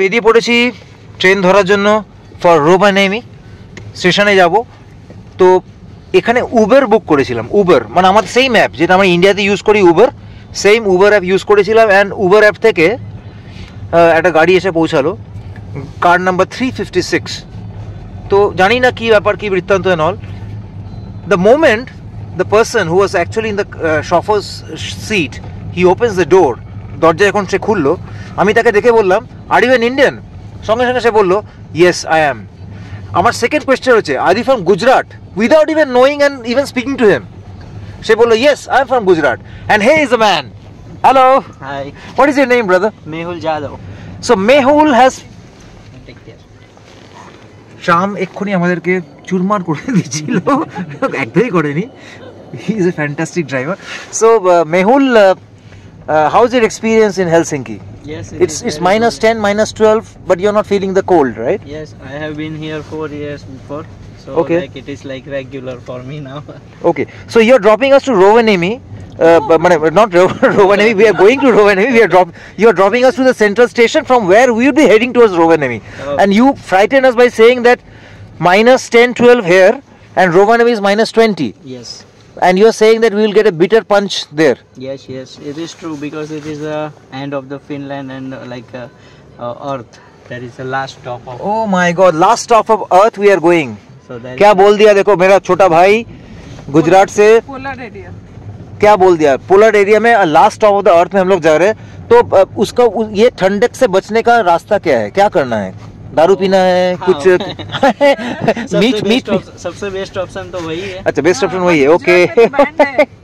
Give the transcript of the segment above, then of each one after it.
বেরিয়ে পড়েছি ট্রেন ধরার জন্য ফর রোভানেমি স্টেশনে যাব। তো এখানে উবের বুক করেছিলাম, উবের মানে আমাদের সেম অ্যাপ যেটা আমরা ইন্ডিয়াতে ইউজ করি, Uber same Uber app use করেছিলাম। অ্যান্ড উবের অ্যাপ থেকে একটা গাড়ি এসে পৌঁছালো, কার নাম্বার 356। তো জানি না কী ব্যাপার, কী বৃত্তান্ত and all. The moment the person who was actually in the chauffeur's seat, he opens the door, দরজা যখন সে খুললো, আমি তাকে দেখে বললাম, আর ইউ অ্যান ইন্ডিয়ান? সঙ্গে সঙ্গে সে বললো, ইয়েস আই অ্যাম। আমার সেকেন্ড কোয়েশ্চেন হচ্ছে, are you from Gujarat? Without even knowing and even speaking to him সে বললো, yes I am from Gujarat. And he is a man. Hello, Hi, what is your name brother? Mehul Jadhav. So Mehul has, Take care. শাম এক্ষুনি আমাদেরকে চুরমার করে দিয়েছিল, একদমই করেনি। He is a fantastic driver. So Mehul, how is your experience in Helsinki? Yes, It's -10, -12, but you're not feeling the cold, right? Yes, I have been here 4 years before, so Okay. like it is like regular for me now. Okay, so you're dropping us to Rovaniemi. But not Rovaniemi. We are going to Rovaniemi. You're dropping us to the central station from where we will be heading towards Rovaniemi. Okay. And you frighten us by saying that -10, 12 here, and Rovaniemi is -20. Yes, And you're saying that we will get a bitter punch there. yes, it is true because it is the end of the Finland and Earth. That is the last stop of. Oh my God! Last stop of Earth we are going. So that. क्या बोल दिया देखो मेरा छोटा भाई गुजरात से, polar area. क्या बोल दिया, पोलर एरिया में last stop of the earth में हम लोग जा रहे हैं। तो उसका ये ठंडक से बचने का रास्ता क्या है, क्या करना है? दारू पीना है, हाँ, कुछ मीट? सबसे बेस्ट ऑप्शन तो वही है. अच्छा, बेस्ट ऑप्शन वही है। ओके,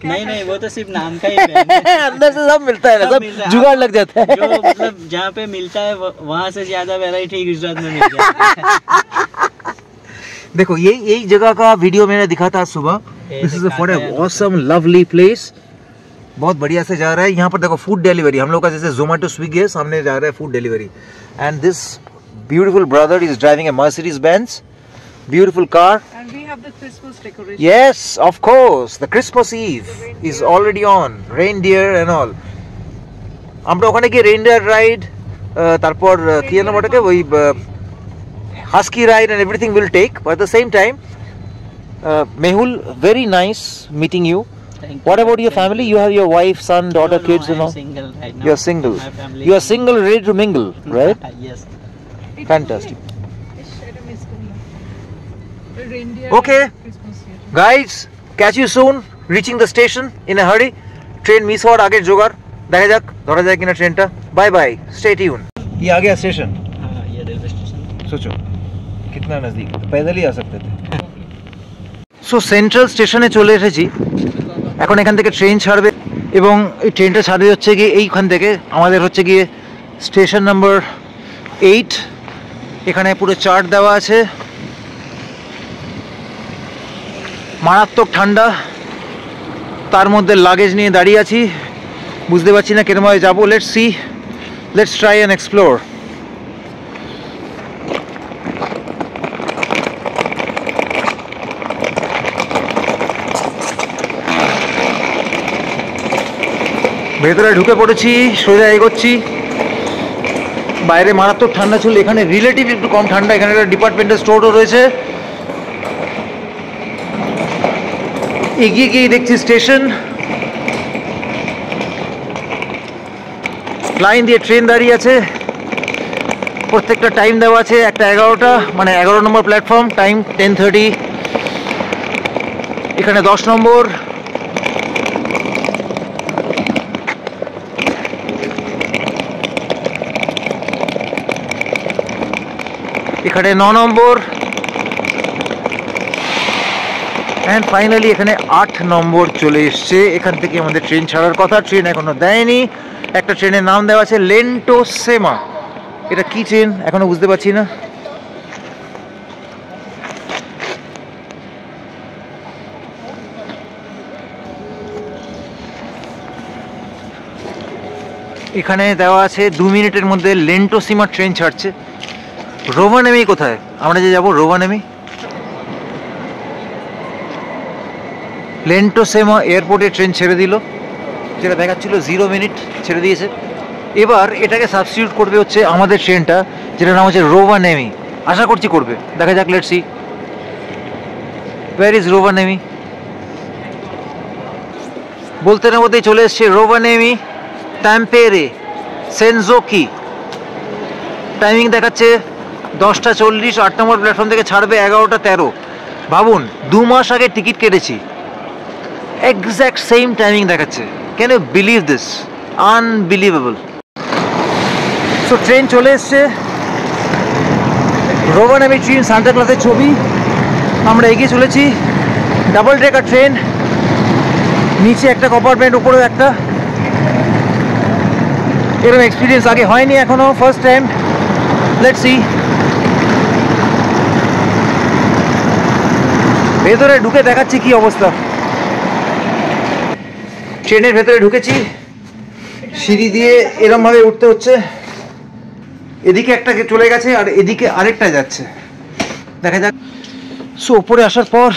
नहीं वो तो सिर्फ नाम का ही brand है. अंदर से सब मिलता है ना, सब सब मिलता है। जुगाड़ लग जाता है। जो मतलब जहाँ पे मिलता है वहाँ से ज्यादा वैरायटी गुजरात में मिल जाती है. देखो यही जगह का वीडियो मैंने दिखा था आज सुबह। This is for a awesome lovely place, बहुत बढ़िया से जा रहा है। यहाँ पर देखो फूड डिलीवरी, हम लोग का जैसे जोमेटो स्विगी है, सामने जा रहा है food delivery. And this beautiful brother is driving A Mercedes Benz, beautiful car. And we have the Christmas decoration. Yes, of course, the Christmas Eve is already on, reindeer and all. আমরা ওখানে গিয়ে reindeer ride, তারপর কি জানো ওটাকে, ওই husky ride and everything will take. But at the same time, Mehul, very nice meeting you. Thank you. What about your family? You have your wife, son, daughter, No, kids, I and am all? single right now. You are single. My family You are is single, ready to mingle, right? Yes. Fantastic. Reindeer Okay. and Christmas here. Guys, catch you soon. Reaching the station in a hurry. Train miss होने आगे जोगाड़ देखा जाक, धरा जाए कि ना train टा। Bye bye, stay tune. ये आ गया स्टेशन। हाँ, ये रेलवे स्टेशन. सोचो कितना नज़दीक, पैदल ही आ सकते थे। সো সেন্ট্রাল স্টেশনে চলে এসেছি। এখন এখান থেকে ট্রেন ছাড়বে এবং এই ট্রেনটা ছাড়বে হচ্ছে গিয়ে এইখান থেকে, আমাদের হচ্ছে গিয়ে স্টেশন নাম্বার 8। এখানে পুরো চার্ট দেওয়া আছে। মারাত্মক ঠান্ডা, তার মধ্যে লাগেজ নিয়ে দাঁড়িয়ে আছি, বুঝতে পারছি না কিরমভাবে যাবো। Let's see, let's try and explore. ভেতরে ঢুকে পড়েছি, সোজা এগোচ্ছি। বাইরে মারাত্মক ঠান্ডা ছিল, এখানে রিলেটিভ একটু কম ঠান্ডা। এখানে একটা ডিপার্টমেন্টাল স্টোরও রয়েছে। এগিয়ে গিয়ে দেখছি স্টেশন, লাইন দিয়ে ট্রেন দাঁড়িয়ে আছে। প্রত্যেকটা টাইম দেওয়া আছে, একটা 11টা মানে 11 নম্বর প্ল্যাটফর্ম, টাইম 10:30। এখানে 10 নম্বর, এখানে 9 নম্বর, অ্যান্ড ফাইনালি এখানে 8 নম্বর চলে এসছে। এখান থেকে আমাদের ট্রেন ছাড়ার কথা, ট্রেন এখনো দেয়নি। একটা ট্রেনের নাম দেওয়া আছে লেন্টোসেমা। এটা কি ট্রেন এখনো বুঝতে পারছি না। এখানে দেওয়া আছে 2 মিনিটের মধ্যে লেন্টোসেমা ট্রেন ছাড়ছে। রোভানেমি কোথায়, আমরা যে যাবো রোভানেমি? লেন্টোসেমা এয়ারপোর্টে ট্রেন ছেড়ে দিল, যেটা দেখাচ্ছিল 0 মিনিট ছেড়ে দিয়েছে। এবার এটাকে সাবস্টিটিউট করবে হচ্ছে আমাদের ট্রেনটা, যেটার নাম হচ্ছে রোভানেমি। আশা করছি করবে, দেখা যাক, let's see. Where is Rovaniemi? বলতে না বলতেই চলে এসছে রোভানেমি ট্যাম্পেরে সেনজোকি। টাইমিং দেখাচ্ছে 10টা 40, 8 নম্বর প্ল্যাটফর্ম থেকে ছাড়বে 11টা 13। ভাবুন 2 মাস আগে টিকিট কেটেছি, এক্স্যাক্ট সেম টাইমিং দেখাচ্ছে। Can you believe this? Unbelievable. So train চলে এসছে, রোভানেমি ট্রেন, সান্টা ক্লজের ছবি। আমরা এগিয়ে চলেছি, ডাবল ট্রেকার ট্রেন, নিচে একটা কম্পার্টমেন্ট, উপরেও একটা। এরকম এক্সপিরিয়েন্স আগে হয়নি এখনো, ফার্স্ট টাইম। Let's see. ভেতরে ঢুকে দেখাচ্ছি কি অবস্থা। ট্রেনের ভেতরে ঢুকেছি, সিঁড়ি দিয়ে এরমভাবে উঠতে হচ্ছে। এদিকে একটা চলে গেছে আর এদিকে আরেকটা যাচ্ছে, দেখা যাক। সো ওপরে আসার পর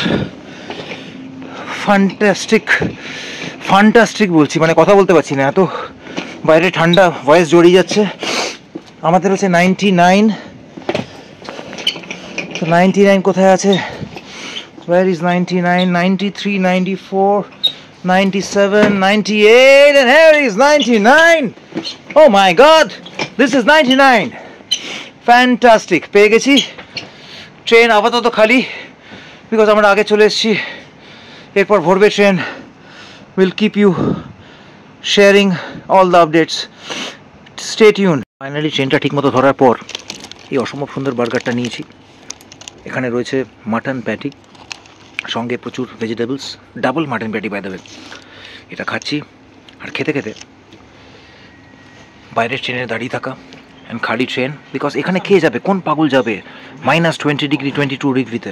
ফ্যান্টাস্টিক বলছি, মানে কথা বলতে পারছি না, এত বাইরে ঠান্ডা, ভয়েস জড়িয়ে যাচ্ছে। আমাদের হচ্ছে 99। তো 99 কোথায় আছে? Where is 99? 93, 94, 97, 98, and here is 99. Oh my god, this is 99. Fantastic. পেয়ে গেছি। ট্রেন আপাতত খালি, বিকজ আমরা আগে চলে এসেছি। এরপর ভরবে train. Will keep you sharing all the updates. Stay tune. Finally ট্রেনটা ঠিকমতো ধরার পর এই অসম্ভব সুন্দর বার্গারটা নিয়েছি। এখানে রয়েছে মাটন প্যাটি, সঙ্গে প্রচুর vegetables, double mutton patty by the way. এটা খাচ্ছি আর খেতে খেতে বাইরের ট্রেনে দাঁড়িয়ে থাকা অ্যান্ড খালি ট্রেন, বিকজ এখানে খেয়ে যাবে, কোন পাগল যাবে -20 ডিগ্রি 22 ডিগ্রিতে?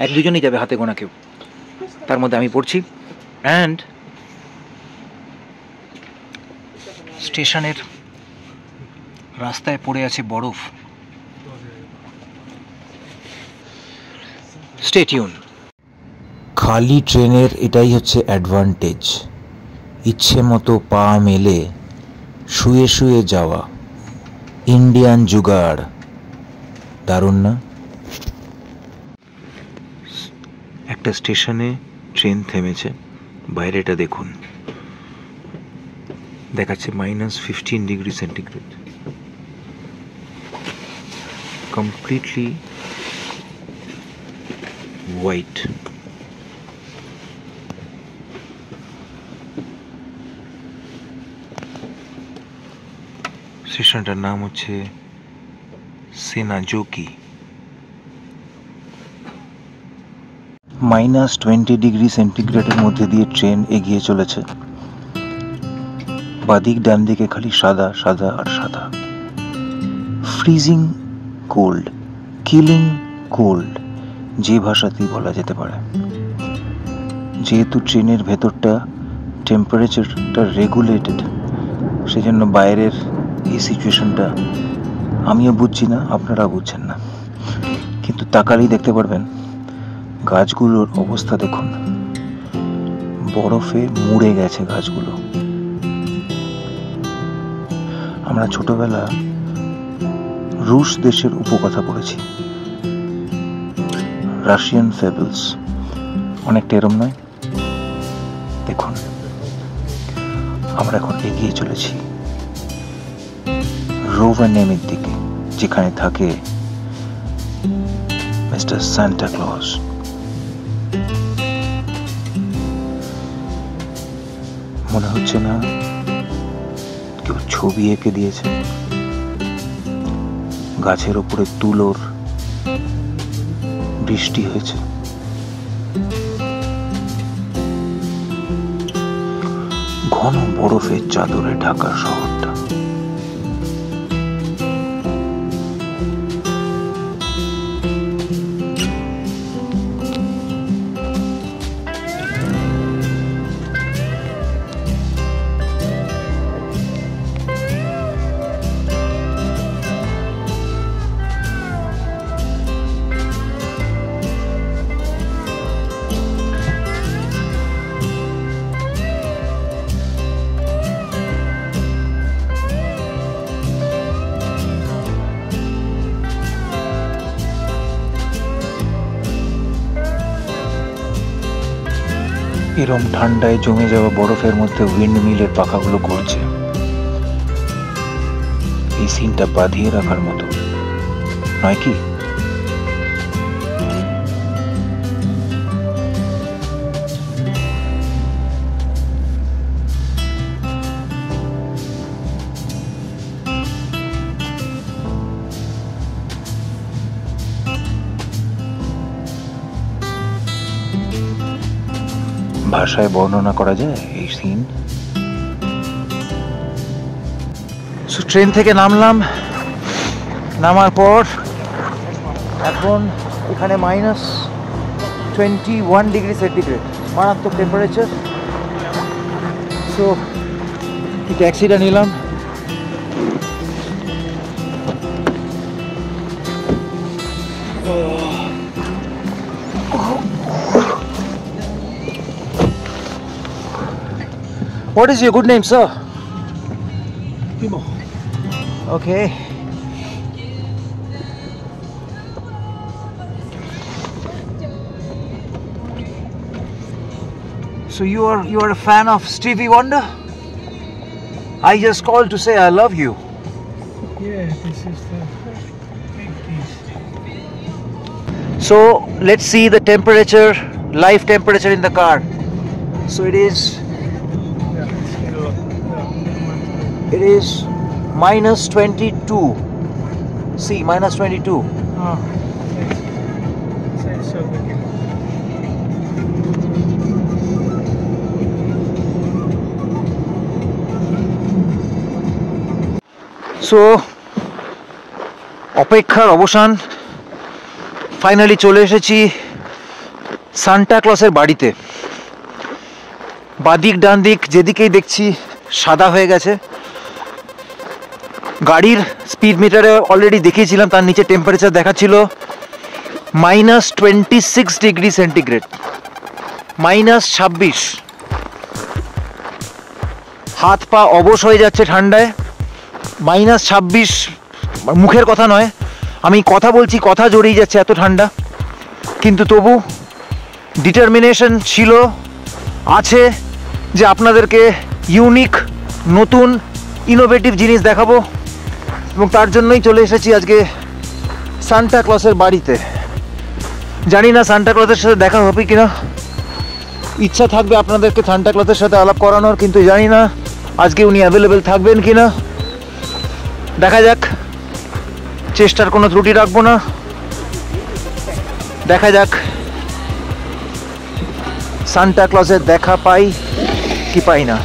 1-2জনই যাবে হাতে গোনা কেউ, তার মধ্যে আমি পড়ছি। অ্যান্ড স্টেশনের রাস্তায় পড়ে আছে বরফ। Stay tune. খালি ট্রেনের এটাই হচ্ছে অ্যাডভান্টেজ, ইচ্ছে মতো পা মেলে শুয়ে শুয়ে যাওয়া, ইন্ডিয়ান জুগাড়। দারুণ না? একটা স্টেশনে ট্রেন থেমেছে, বাইরেটা দেখুন, দেখাচ্ছে -15 ডিগ্রি সেন্টিগ্রেড, কমপ্লিটলি হোয়াইট। স্টেশনটার নাম হচ্ছে সেনাজোকি। -20 ডিগ্রি সেন্টিগ্রেডের মধ্যে দিয়ে ট্রেন এগিয়ে চলেছে। বাদিক ডান দিকে খালি সাদা সাদা আর সাদা। ফ্রিজিং কোল্ড, কিলিং কোল্ড, যে ভাষাতেই বলা যেতে পারে। যেহেতু ট্রেনের ভেতরটা টেম্পারেচারটা রেগুলেটেড, সেজন্য বাইরের এই সিচুয়েশনটা আমিও বুঝছি না, আপনারা বুঝছেন না, কিন্তু তাকালেই দেখতে পারবেন গাছগুলোর অবস্থা দেখুন, বরফে মুড়ে গেছে গাছগুলো। আমরা ছোটবেলা রুশ দেশের উপকথা পড়েছি, রাশিয়ান ফেবলস, অনেকটা এরম নয়? দেখুন, আমরা এখন এগিয়ে চলেছি রোভানেমির দিকে, যেখানে থাকে মিস্টার সান্টা ক্লজ। মনে হচ্ছে না কেউ ছবি এঁকে দিয়েছে। গাছের ওপরে তুলোর বৃষ্টি হয়েছে। ঘন বরফের চাদরে ঢাকা শহরটা। এরম ঠান্ডায় জমে যাওয়া বরফের মধ্যে উইন্ড মিলের পাখাগুলো ঘুরছে। এই সিনটা বাঁধিয়ে রাখার মতো নয় কি? ভাষায় বর্ণনা করা যায় এই সিন। সো ট্রেন থেকে নামলাম, নামার পর এখন এখানে -21 ডিগ্রি সেন্টিগ্রেড, মারাত্মক টেম্পারেচার। সো এই ট্যাক্সিটা নিলাম। What is your good name, sir? Timo. Okay. So you are a fan of Stevie Wonder? I just called to say I love you. Yeah, this is the big piece. So let's see the temperature, live temperature in the car. So it is Yeah, it's still It is -22. See, -22. Oh, says so again. So অপেক্ষার অবসান, finally চলে এসেছি Santa ক্লসের বাড়িতে। বাদিক ডান দিক যেদিকেই দেখছি সাদা হয়ে গেছে। গাড়ির স্পিড মিটারে অলরেডি দেখিয়েছিলাম, তার নিচে টেম্পারেচার দেখাচ্ছিল -26 ডিগ্রি সেন্টিগ্রেড, -26। হাত পা অবশ হয়ে যাচ্ছে ঠান্ডায়। -26 মুখের কথা নয়, আমি কথা বলছি, কথা জড়িয়ে যাচ্ছে, এত ঠান্ডা। কিন্তু তবু ডিটারমিনেশন ছিল, আছে যে আপনাদেরকে ইউনিক নতুন ইনোভেটিভ জিনিস দেখাবো, এবং তার জন্যই চলে এসেছি আজকে সান্টা ক্লসের বাড়িতে। জানি না সান্টা ক্লসের সাথে দেখা হবে কিনা, ইচ্ছা থাকবে আপনাদেরকে সান্টা ক্লসের সাথে আলাপ করানোর, কিন্তু জানি না আজকে উনি অ্যাভেলেবেল থাকবেন কিনা। দেখা যাক, চেষ্টার কোনো ত্রুটি রাখবো না। দেখা যাক সান্টা ক্লসের দেখা পাই কি পাই না।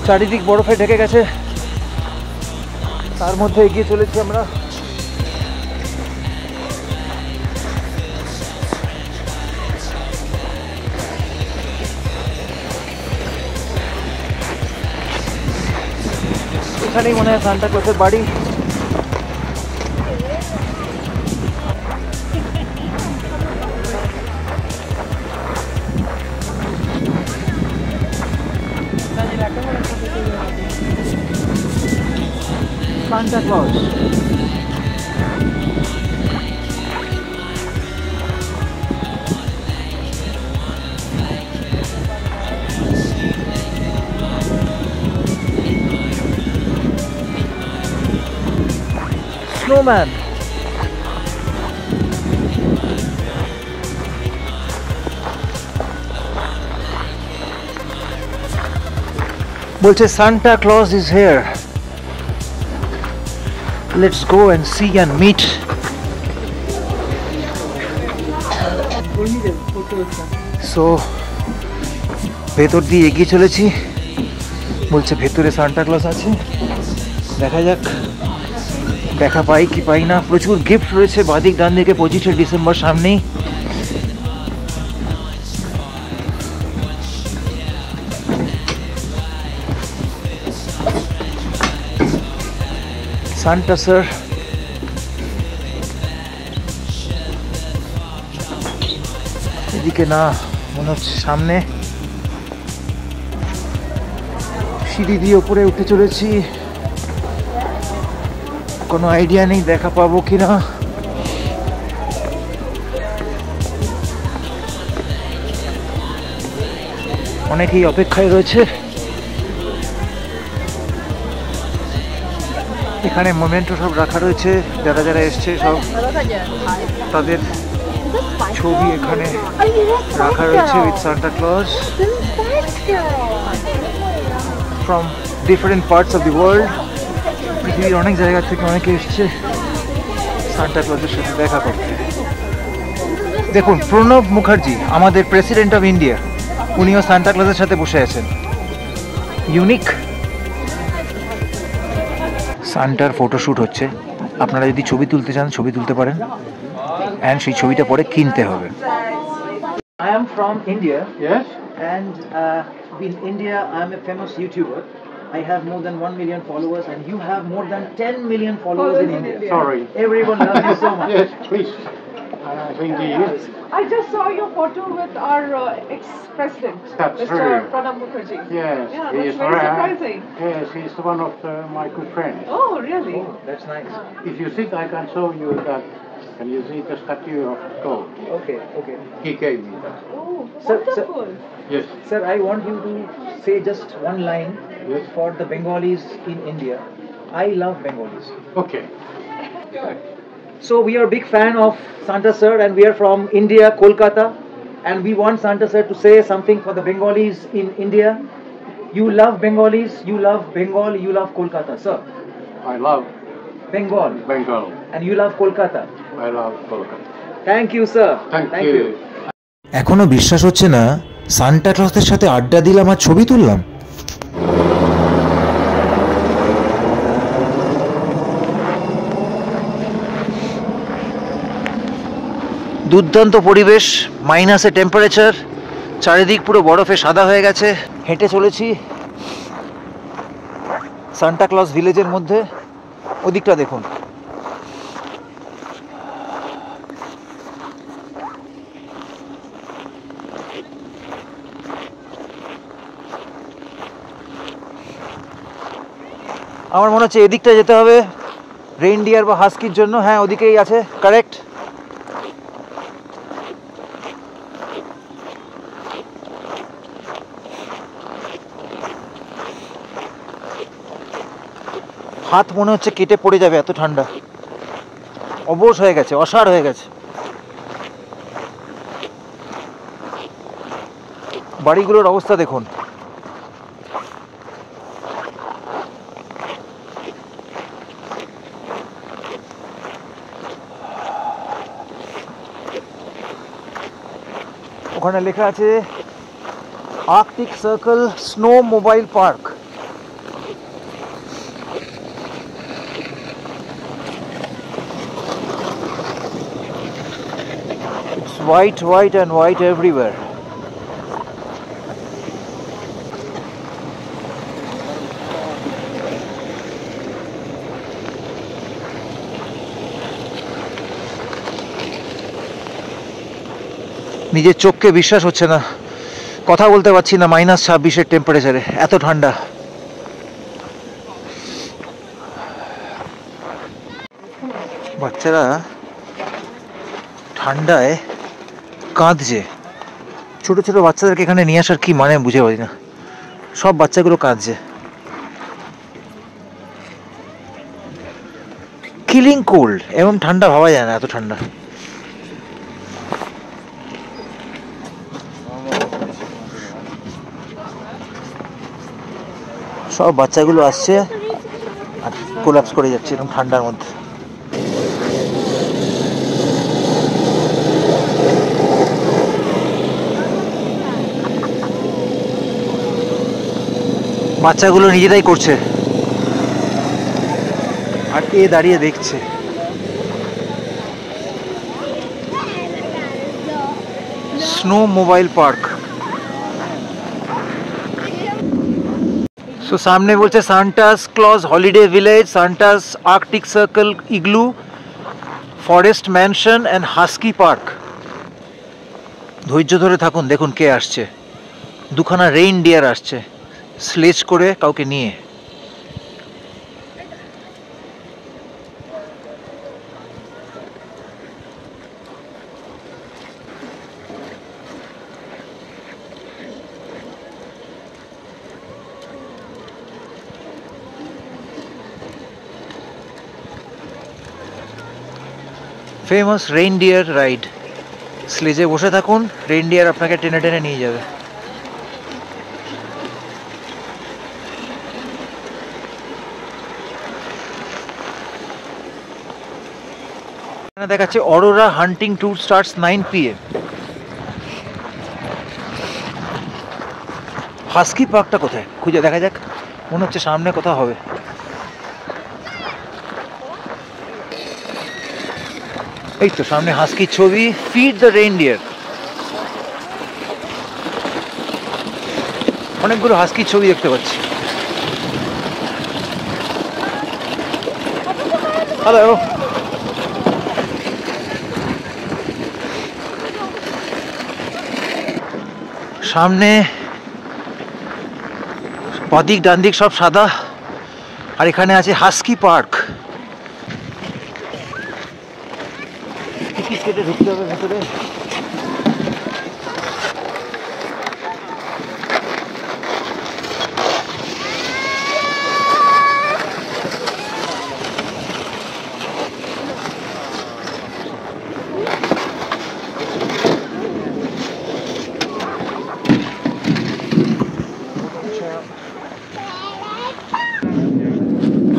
চারিদিক বরফে ঢেকে গেছে, তার মধ্যে এগিয়ে চলেছি আমরা। এখানেই মনে হয় সান্টা ক্লসের বাড়ি। Santa Claus. Snowman. বলছে Santa Claus is here. Let's go and see and meet. So ভেতর দিয়ে এগিয়ে চলেছি, বলছে ভেতরে সান্টা ক্লজ আছে। দেখা যাক দেখা পাই কি পাই না। প্রচুর গিফট রয়েছে বাদিক ডান দিকে। 25শে ডিসেম্বর সামনেই। সান্টা স্যার, এদিকে না, মনে হচ্ছে সামনে। সিঁড়ি দিয়ে উপরে উঠে চলেছি, কোনো আইডিয়া নেই দেখা পাবো কিনা। অনেকেই অপেক্ষায় রয়েছে। এখানে মোমেন্টো সব রাখা রয়েছে, যারা যারা এসছে সব তাদের ছবি এখানে রাখা রয়েছে with Santa Claus from different parts of the world. পৃথিবীর অনেক জায়গা থেকে অনেকে এসছে সান্টা ক্লজের সাথে দেখা করতে। দেখুন, প্রণব মুখার্জি, আমাদের প্রেসিডেন্ট অফ ইন্ডিয়া, উনিও সান্টা ক্লজের সাথে বসে আছেন। ইউনিক। সান্টার ফটোশ্যুট হচ্ছে, আপনারা যদি ছবি তুলতে চান ছবি তুলতে পারেন, অ্যান্ড সেই ছবিটা পরে কিনতে হবে। I am from India. Yes? And in India, I am a famous YouTuber. I have more than 1 million followers, and you have more than 10 million followers in India. Sorry. Everyone loves you so much. Yes, please. Indeed. I just saw your photo with our ex-president, That's Mr. true. Pranab Mukherjee. Yes, Yeah, he that's is very surprising. Yes, he's one of my good friends. Oh, really? That's nice. If you think I can show you that, can you see the statue of gold? Okay, okay. He gave me that. Oh, Sir, wonderful. Yes. Sir, I want you to say just one line Yes. for the Bengalis in India. I love Bengalis. Okay. So we are a big fan of Santa Sir, and we are from India, Kolkata, and we want Santa Sir to say something for the Bengalis in India. You love Bengalis, you love Bengal, you love Kolkata, sir. I love Bengal, Bengal. and you love Kolkata. I love Kolkata. Thank you, sir. Thank you. এখনো বিশ্বাস হচ্ছে না Santa ক্লজের সাথে আড্ডা দিলাম আর ছবি তুললাম। দুর্দান্ত পরিবেশ, মাইনাসে টেম্পারেচার, চারিদিক পুরো বরফে সাদা হয়ে গেছে। হেঁটে চলেছি সান্টা ক্লজ ভিলেজের মধ্যে। ওদিকটা দেখুন, আমার মনে হচ্ছে এদিকটা যেতে হবে রেইনডিয়ার বা হাস্কির জন্য। হ্যাঁ, ওদিকেই আছে, কারেক্ট। হাত মনে হচ্ছে কেটে পড়ে যাবে, এত ঠান্ডা, অবশ হয়ে গেছে, অসাড় হয়ে গেছে। বাড়িগুলোর অবস্থা দেখুন। ওখানে লেখা আছে Arctic circle snow mobile park. It's white, white and white everywhere. নিজের চোখকে বিশ্বাস হচ্ছে না, কথা বলতে পারছি না -26-এর টেম্পারেচারে, এত ঠান্ডা। বাচ্চারা ঠান্ডায় কাঁদছে। ছোট ছোট বাচ্চাদেরকে এখানে নিয়ে আসার কি মানে বুঝে পারি না, সব বাচ্চাগুলো কাঁদছে। কিলিং কোল্ড, এমন ঠান্ডা ভাবা যায় না, এত ঠান্ডা। সব বাচ্চাগুলো আসছে আর কোলাপস করে যাচ্ছে এরকম ঠান্ডার মধ্যে। বাচ্চাগুলো নিজেরাই করছে আর এ দাঁড়িয়ে দেখছে। Snow mobile park. সো সামনে বলছে Santa's Claus holiday village, Santa's arctic circle igloo, forest mansion and husky park. ধৈর্য ধরে থাকুন, দেখুন কে আসছে। দুখানা রেইনডিয়ার আসছে স্লেজ করে কাউকে নিয়ে। Famous reindeer ride. স্লেজে বসে থাকুন, রেইনডিয়ার আপনাকে টেনে টেনে নিয়ে যাবে। এখানে দেখাচ্ছে অরোরা হান্টিং ট্যুর স্টার্টস 9 PM। হাস্কি পার্কটা কোথায় খুঁজে দেখা যাক, মনে হচ্ছে সামনে কোথাও হবে। এই তো সামনে হাস্কির ছবি, ফিড দ্য রেইনডিয়ার। অনেকগুলো হাস্কির ছবি দেখতে পাচ্ছি। হ্যালো, সামনে বাদিক ডান দিক সব সাদা, আর এখানে আছে হাস্কি পার্ক। টিকিট কেটে ঢুকতে হবে ভেতরে।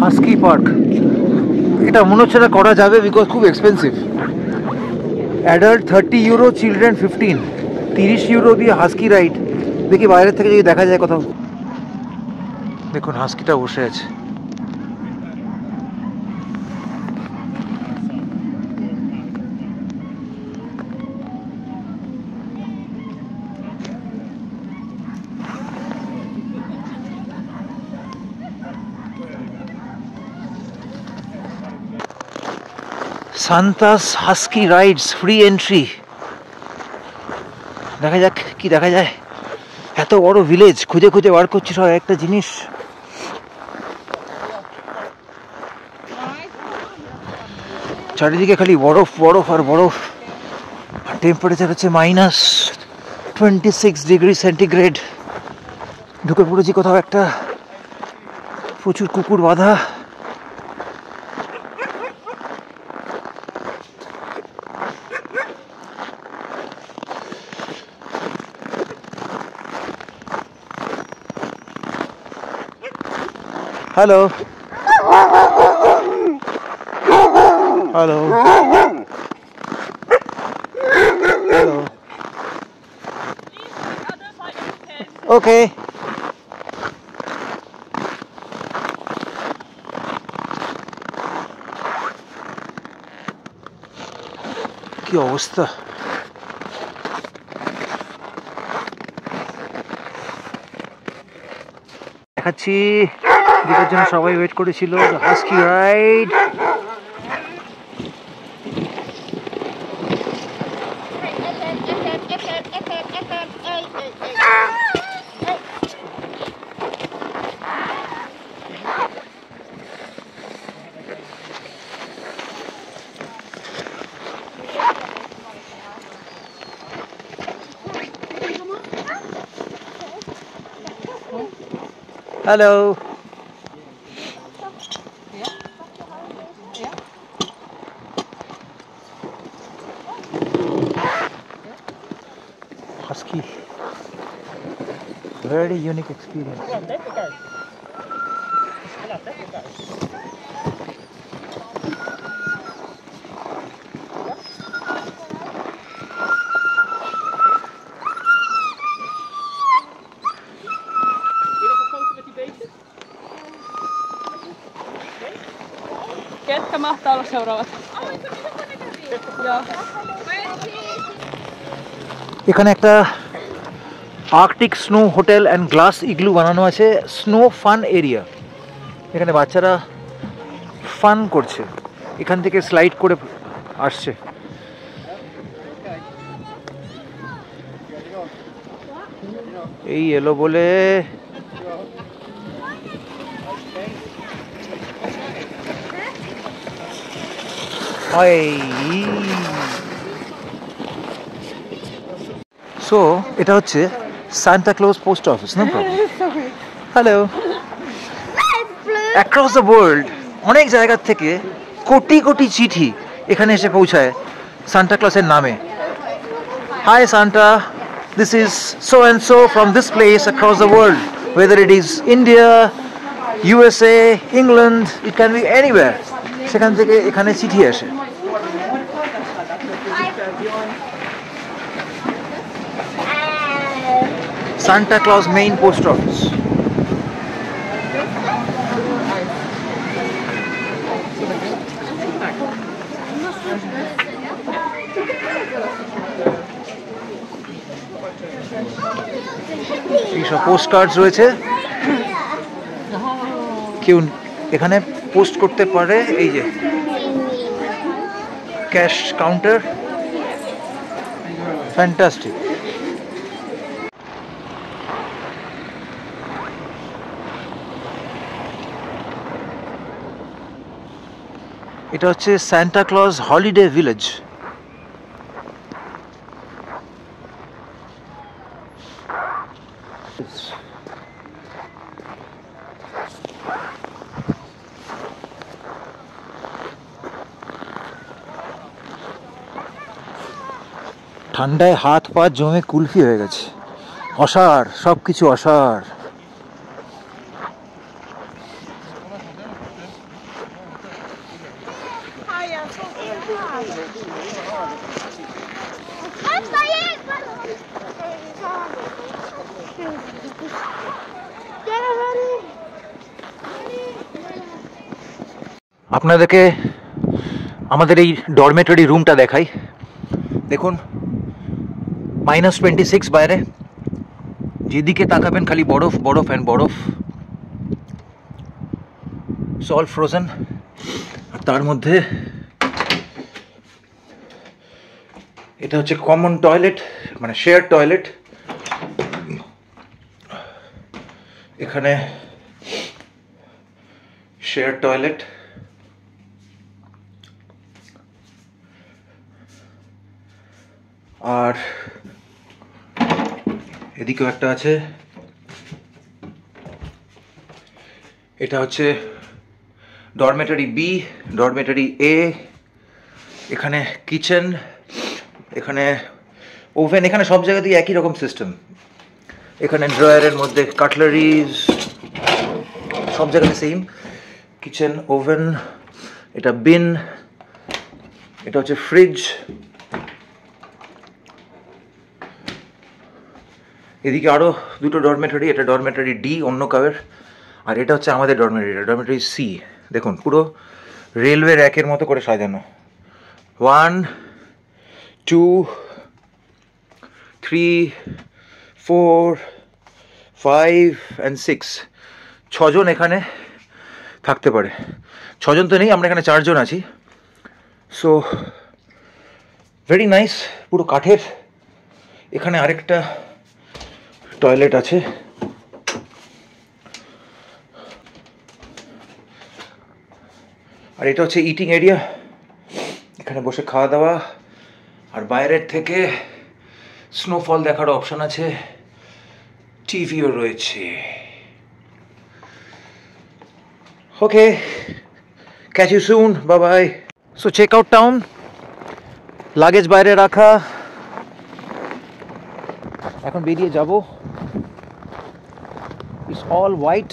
হাস্কি পার্ক, এটা মনে হচ্ছে না করা যাবে, বিকজ খুব expensive. Adult 30 euro, children 15। 30 euro দিয়ে হাস্কি রাইড। দেখি বাইরের থেকে যদি দেখা যায় কোথাও। দেখুন হাস্কিটা বসে আছে। সান্তাস হাস্কি রাইডস, ফ্রি এন্ট্রি। দেখা যাক কি দেখা যায়। এত বড় ভিলেজ, খুঁজে খুঁজে বার করছি সব একটা জিনিস। চারিদিকে খালি বরফ বরফ আর বরফ। টেম্পারেচার হচ্ছে -26 ডিগ্রি সেন্টিগ্রেড। ঢুকে পড়েছি কোথাও একটা, প্রচুর কুকুর বাঁধা। হ্যালো, হ্যালো, হ্যালো, ওকে। কি অবস্থা! দেখাচ্ছি, দেখার জন্য সবাই ওয়েট করেছিল। Husky ride. Hello, husky, very unique experience. Ketkä mahtaa olla seuraavat? Joo. এখানে একটা Arctic snow hotel and glass igloo বানানো আছে, স্নো ফান এরিয়া। এখানে বাচ্চারা ফান করছে, এখান থেকে স্লাইড করে আসছে। এই এলো বলে সো এটা হচ্ছে সান্টা ক্লজ পোস্ট অফিস, না? হ্যালো। অ্যাক্রস দ্য ওয়ার্ল্ড অনেক জায়গার থেকে কোটি কোটি চিঠি এখানে এসে পৌঁছায় সান্টা ক্লসের নামে। Hi Santa, this is so and so from this place across the world, whether it is India, USA, England, it can be anywhere. সেখান থেকে এখানে চিঠি আসে। Santa Claus main post office. এইসব পোস্ট কার্ডস রয়েছে, কেউ এখানে পোস্ট করতে পারে। এই যে ক্যাশ কাউন্টার, ফ্যান্টাস্টিক। এটা হচ্ছে সান্টা ক্লজ হলিডে ভিলেজ। ঠান্ডায় হাত পা জমে কুলফি হয়ে গেছে। অসার, সবকিছু অসার। আপনাদেরকে আমাদের এই ডরমেটরি রুমটা দেখাই। দেখুন -26 বাইরে, যেদিকে তাকাবেন খালি বরফ বরফ অ্যান্ড বরফ, অল ফ্রোজেন। আর তার মধ্যে এটা হচ্ছে কমন টয়লেট, মানে শেয়ার টয়লেট। এখানে শেয়ার টয়লেট, আর এদিকেও একটা আছে। এটা হচ্ছে ডরমেটরি বি, ডরমেটরি এ। এখানে কিচেন, এখানে ওভেন, এখানে সব জায়গাতেই একই রকম সিস্টেম। এখানে ড্রয়ারের মধ্যে কাটলারিজ, সব জায়গাতে সেম। কিচেন, ওভেন, এটা বিন, এটা হচ্ছে ফ্রিজ। এদিকে আরও দুটো ডরমেটরি, এটা ডরমেটরি ডি অন্য কাউয়ের, আর এটা হচ্ছে আমাদের ডরমেটরি, এটা ডরমেটরি সি। দেখুন পুরো রেলওয়ে র্যাকের মতো করে সাজানো। 1, 2, 3, 4, 5 and 6, 6 জন এখানে থাকতে পারে। 6 জন তো নেই, আমরা এখানে 4 জন আছি। সো ভেরি নাইস, পুরো কাঠের। এখানে আরেকটা টয়লেট আছে। আর এটা হচ্ছে ইটিং এরিয়া, এখানে বসে খাওয়া দাওয়া। আর বাইরের থেকে স্নোফল দেখার অপশন আছে, টিভিও রয়েছে। Okay, catch you soon, bye bye. So check out town, luggage বাইরে রাখা, এখন বেরিয়ে যাব। It's all white.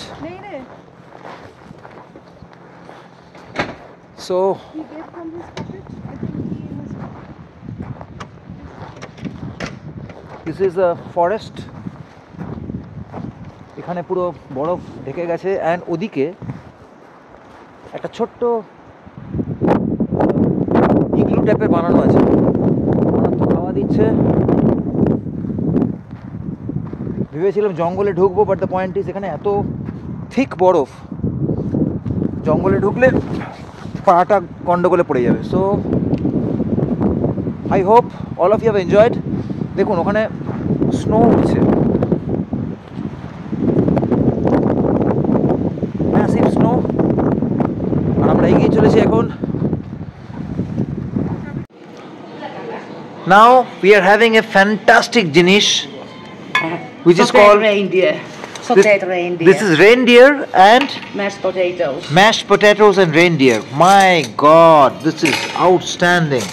So this is a forest. এখানে পুরো বরফ ঢেকে গেছে, অ্যান্ড ওদিকে একটা ছোট্ট ইগলু টাইপের বানানো আছে। আমার তো খাওয়া দিচ্ছে। ভেবেছিলাম জঙ্গলে ঢুকবো, বাট দ্য পয়েন্ট ইজ এখানে এত থিক বরফ, জঙ্গলে ঢুকলে পাটা গন্ডগোলে পড়ে যাবে। So I hope all of you have enjoyed. দেখুন ওখানে স্নো উঠছে, ম্যাসিভ স্নো। আর আমরা এগিয়ে চলেছি এখন। Now we are having a fantastic জিনিস which is called reindeer. potato reindeer. This is reindeer and mashed potatoes. mashed potatoes and reindeer. My God, this is outstanding.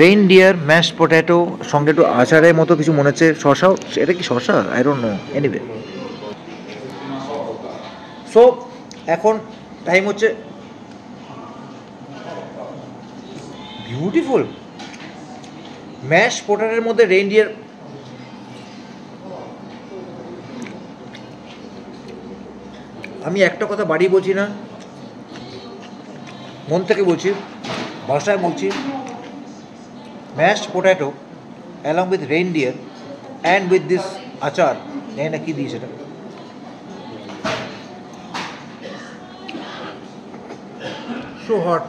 Reindeer, mashed potato, সঙ্গে একটু আচারের মতো কিছু মনে হচ্ছে, শশাও, এটা কি শশা? I don't know. Anyway. So, এখন টাইম হচ্ছে বিউটিফুল ম্যাশ পোটাটোর মধ্যে রেইনডিয়ার। আমি একটা কথা বাড়ি বলছি না, মন থেকে বলছি, ভাষায় বলছি, mash পোটাটো along with reindeer and with this আচার, জানি না কী দিয়েছে এটা, so hot.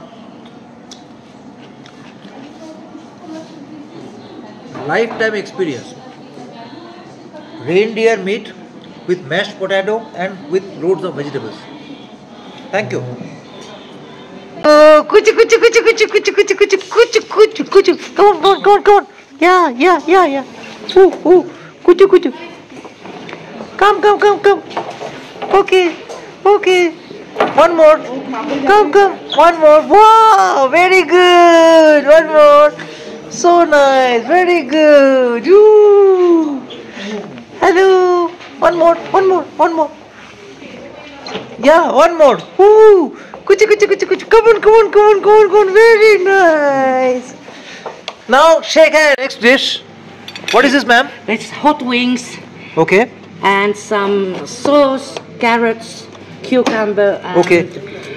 Lifetime experience. Reindeer meat with mashed potato and with loads of vegetables. Thank you. Oh, kuchu kuchu kuchu kuchu kuchu kuchu kuchu kuchu kuchu kuchu. Come on, come on, come on, come on. Yeah. Kuchu kuchu. Come. Okay. One more. Come. One more. Wow, very good. One more. So nice. Very good. Ooh. Hello. One more. Yeah, one more. Ooh. Kuchu. Come on. Very nice. Now shake hand. Next dish. What is this, ma'am? It's hot wings Okay. and some sauce, carrots, cucumber, and, Okay.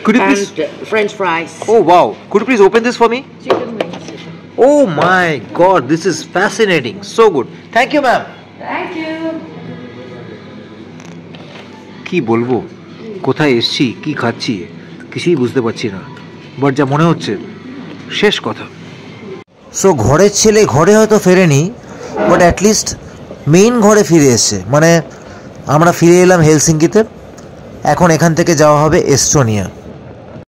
Could you please? and French fries. Oh wow. Could you please open this for me? Chicken wings. Oh my God. This is fascinating. So good. Thank you, ma'am. Thank you. কি বলবো, কোথায় এসছি, কি খাচ্ছি, কিছুই বুঝতে পারছি না, বাট যা মনে হচ্ছে শেষ কথা। সো ঘরের ছেলে ঘরে হয়তো ফেরেনি, বাট অ্যাটলিস্ট মেইন ঘরে ফিরে এসছে। মানে আমরা ফিরে এলাম হেলসিঙ্কিতে, এখন এখান থেকে যাওয়া হবে এস্টোনিয়া।